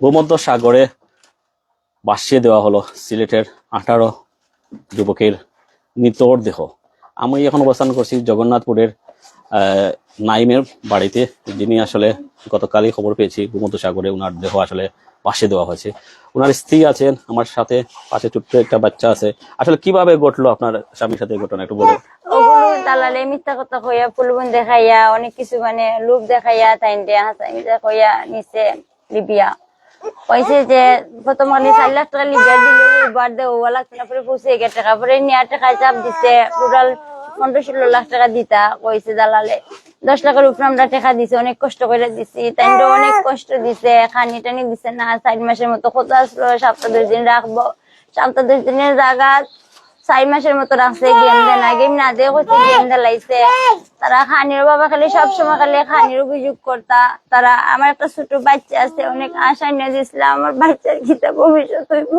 ভূমধ্য সাগরে ভাসিয়ে দেওয়া হলো সিলেটের 18 যুবকের মৃতদেহ। আমি এখন অবস্থান করছি জগন্নাথপুরের নাইমের বাড়িতে, যিনি আসলে গতকালই খবর পেয়েছি ভূমধ্য সাগরে ওনার দেহ আসলে ভাসিয়ে দেওয়া হয়েছে। ওনার স্ত্রী আছেন আমার সাথে, পাশে ছোট্ট একটা বাচ্চা আছে। আসলে কিভাবে ঘটলো আপনার স্বামীর সাথে ঘটনা একটু বলুন। ওগুলো দালালে মিথ্যা কথা কইয়া ফুলবন দেখাইয়া অনেক কিছু মানে লোক দেখাইয়া তাই কইয়া নিচে লিবিয়া কইছে যে প্রথমে 4 লাখ টাকা লিবিয়া দিলে ওইবার দেওয়া লাগছে না, পরে পৌঁছে গিয়ে টাকা পরে নিয়ে টাকা চাপ দিছে, টোটাল 15-16 লাখ টাকা দিতা কইছে দালালে। 10 লাখের উপরে আমরা টাকা দিছি, অনেক কষ্ট করে দিছি, তাই অনেক কষ্ট দিছে, খানি টানি দিছে না। 4 মাসের মতো কথা আসলো, 7-10 দিন রাখবো, 7-10 দিনের জায়গা 4 মাসের মতো রাখছে। গেম দেয় না, গেম না দিয়ে কইছে গেম দেলাইছে। তারা খানির বাবা খালি সবসময় খালি খানির অভিযোগ করতা। তারা আমার একটা ছোট বাচ্চা আছে, অনেক আশা নিয়ে দিয়েছিলাম আমার বাচ্চার কিতা ভবিষ্যৎ হইব,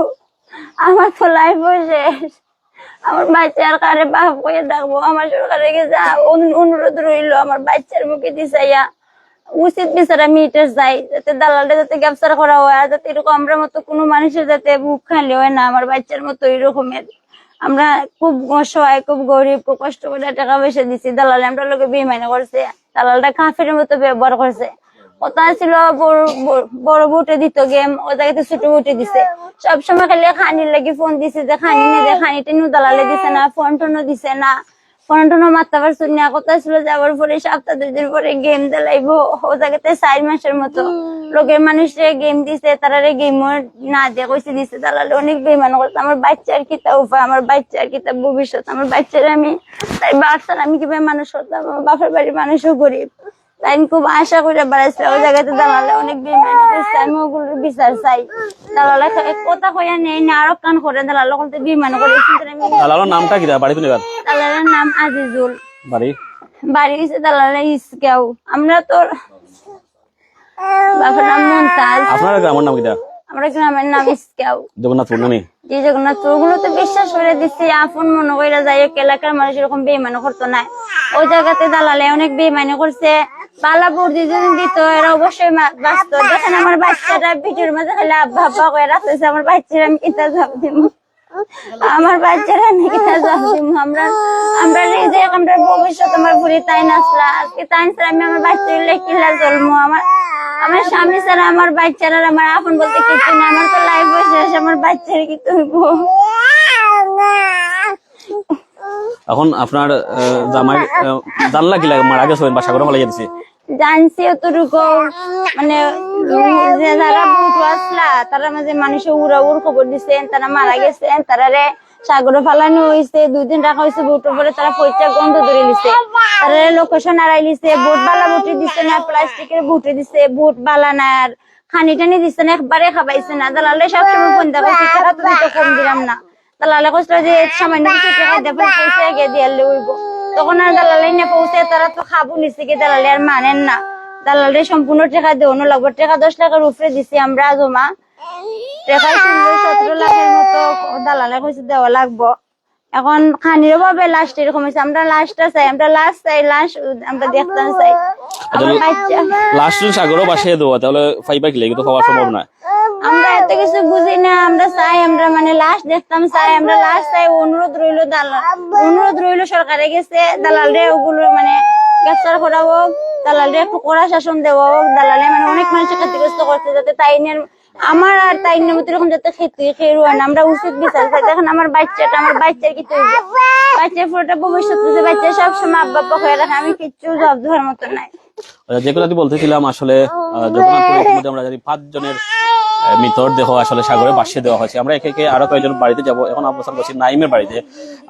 আমার তো লাইফ শেষ, আমার বাচ্চার কারে বাপ কইয়া ডাকবো। আমার সরকারের কাছে অনুরোধ রইলো আমার বাচ্চার মুখে দিছাইয়া উচিত বিচার আমি এটা চাই, যাতে দালালটা যাতে গ্রেফতার করা হয়, যাতে এরকম আমরা মতো কোনো মানুষের যাতে মুখ খালি হয় না আমার বাচ্চার মতো এরকমের। আমরা খুব অসহায়, খুব গরিব, খুব কষ্ট করে টাকা পয়সা দিচ্ছি, দালালে আমরা লোকে বেইমানি করছে, দালালটা কাফের মতো ব্যবহার করছে। কথা ছিল বড় বুটে দিত গেম, ও জায়গাতে ছোট বুটে দিছে। সবসময় খালি খানির লাগি ফোন দিছে যে খানি নে দে, খানি টেনু দালালে দিছে না, ফোন টোনও দিছে না, ফোন টোনও মারতে পারছো না। কথা ছিল যাওয়ার পরে 7-10 দিন পরে গেম দেলাইবো, ও জায়গাতে 4 মাসের মতো লোকের মানুষে গেম দিছে, তারা গেম না দিয়ে কইছে দিছে দালালে। অনেক বেইমান করছে। আমার বাচ্চার কিতা উপায়, আমার বাচ্চার কিতা ভবিষ্যৎ, আমার বাচ্চার আমি তাই বাচ্চার আমি কিভাবে মানুষ করতাম, আমার বাপের বাড়ির মানুষও গরিব, তাই খুব আশা করে বেড়াইছে। ওই জায়গাতে দালালে অনেক বেইমানি করছে, আমি ওগুলোর বিচার চাই। দালালে কথা কইয়া নেই না, আরো কান করে দালালে বলতে বেইমানি করে। দালালের নামটা কি? বাড়ি তো নিবেন? দালালের নাম আজিজুল, বাড়ি হচ্ছে দালালে ইসকেও। আমরা তো বাপের নাম মুমতাজ। আপনার গ্রামের নাম কিটা? আমরা গ্রামের নাম ইসকেও, জগন্নাথপুর নামে। জি জগন্নাথপুর। ওগুলো তো বিশ্বাস করে দিচ্ছি, আপন মনে করে যাই। এলাকার মানুষ এরকম বেইমানি করতো না, ওই জায়গাতে দালালে অনেক বেইমানি করছে। পালা বুদ্ধি যদি দিত এরা অবশ্যই বাঁচত। দেখেন আমার বাচ্চাটা ভিডিওর মাঝে খালি আব্বা আব্বা করে রাখতেছে, আমার বাচ্চারা আমি কিতা জবাব দিব, আমার বাচ্চারা আমি কিতা জবাব দিব। আমরা নিজে আমরা ভবিষ্যৎ আমার ঘুরি তাই নাচলা আজকে তাই আমি আমার বাচ্চা কিলা জন্ম, আমার স্বামী ছাড়া আমার বাচ্চারা আমার আপন বলতে কিছু না। আমার তো লাইফ শেষ, আমার বাচ্চার কি তুইব। এখন আপনার জামাই জানলা কি লাগে মারা গেছে বা সাগরে ফেলে যাচ্ছে? জানছি অতটুকু, মানে যারা বুট আসলা তারা মাঝে মানুষের উড়াউড় খবর দিচ্ছেন, তারা মারা গেছেন, তারা সাগরে ফালানো হয়েছে, 2 দিন রাখা হয়েছে বুটের পরে, তারা পয়সা গন্ধ ধরে নিছে, তারা লোকেশন হারাই নিছে। বুট বালা বুটে দিচ্ছে না, প্লাস্টিকের বুটে দিচ্ছে, বুট বালা না, আর খানি টানি দিচ্ছে না, একবারে খাবাইছে না। দালালে সবসময় ফোন দেওয়া টাকা তো দিতে কম দিলাম না। দালালে কষ্ট যে সামান্য টাকা দেবে পয়সা আগে দিয়ে লইব, তখন আর দালালে না পৌঁছে, তারা তো খাবো নিচ্ছে কি দালালে আর মানেন না। দালালে সম্পূর্ণ টাকা দেওয়ানো লাগবে, টাকা 10 লাখের উপরে দিছি আমরা জমা, টাকা 17 লাখের মতো দালালে কইছে দেওয়া লাগবো। এখন খানির ভাবে লাস্ট এরকম হয়েছে, আমরা লাস্টটা চাই, আমরা লাস্ট চাই, লাস্ট আমরা দেখতে চাই। আমার বাচ্চা লাস্ট সাগরও ভাসিয়ে দেওয়া, তাহলে ফাইবা কি লাগে তো খাওয়া সম্ভব না। আমরা এত কিছু বুঝি না, আমরা চাই, আমরা মানে লাস্ট দেখতাম চাই, আমরা লাস্ট চাই। অনুরোধ রইলো দালাল, অনুরোধ রইলো সরকারে গেছে দালালরে ওগুলো মানে গ্রেফতার করা হোক, দালালরে একটু কড়া শাসন দেওয়া হোক। দালালে মানে অনেক মানুষের ক্ষতিগ্রস্ত করছে, যাতে তাইনের আমার আর তাইনের মতো এরকম যাতে খেয়ে হয় না, আমরা উচিত বিচার চাই। দেখেন আমার বাচ্চাটা, আমার বাচ্চার কি তৈরি, বাচ্চার পুরোটা ভবিষ্যৎ বাচ্চা সবসময় আব্বা আব্বা হয়ে রাখে, আমি কিচ্ছু জবাব দেওয়ার মতো নাই। যে কথাটি বলতেছিলাম, আসলে জগন্নাথপুরে আমরা জানি 5 জনের মৃতদেহ আসলে সাগরে ভাসিয়ে দেওয়া হয়েছে। আমরা একে আরো কয়েকজন বাড়িতে যাব। এখন অবস্থান করছি নাইমের বাড়িতে।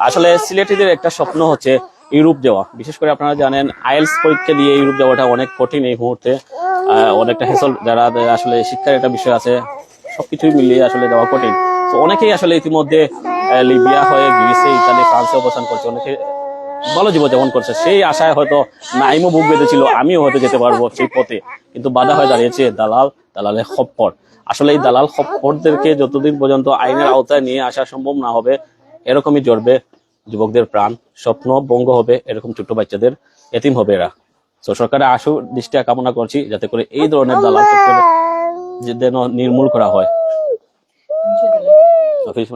আসলে সিলেটিদের একটা স্বপ্ন হচ্ছে ইউরোপ যাওয়া। বিশেষ করে আপনারা জানেন আইএলটিএস পরীক্ষা দিয়ে ইউরোপ যাওয়াটা অনেক কঠিন এই মুহূর্তে, অনেকটা হেসল, যারা আসলে শিক্ষার একটা বিষয় আছে, সবকিছুই মিলিয়ে আসলে যাওয়া কঠিন। তো অনেকেই আসলে ইতিমধ্যে লিবিয়া হয়ে গ্রিসে, ইতালি, ফ্রান্সে অবস্থান করছে, অনেকে ভালো জীবনযাপন করছে। সেই আশায় হয়তো নাইমও বুক বেঁধেছিল আমিও হয়তো যেতে পারবো সেই পথে, কিন্তু বাধা হয়ে দাঁড়িয়েছে দালালের খপ্পর। আসলে এই দালাল খপ্পরদেরকে যতদিন পর্যন্ত আইনের আওতায় নিয়ে আসা সম্ভব না হবে, এরকমই জড়বে যুবকদের প্রাণ, স্বপ্ন ভঙ্গ হবে, এরকম ছোট্ট বাচ্চাদের এতিম হবে এরা। তো সরকারের আশু দৃষ্টি কামনা করছি যাতে করে এই ধরনের দালাল যেন নির্মূল করা হয়। অফিস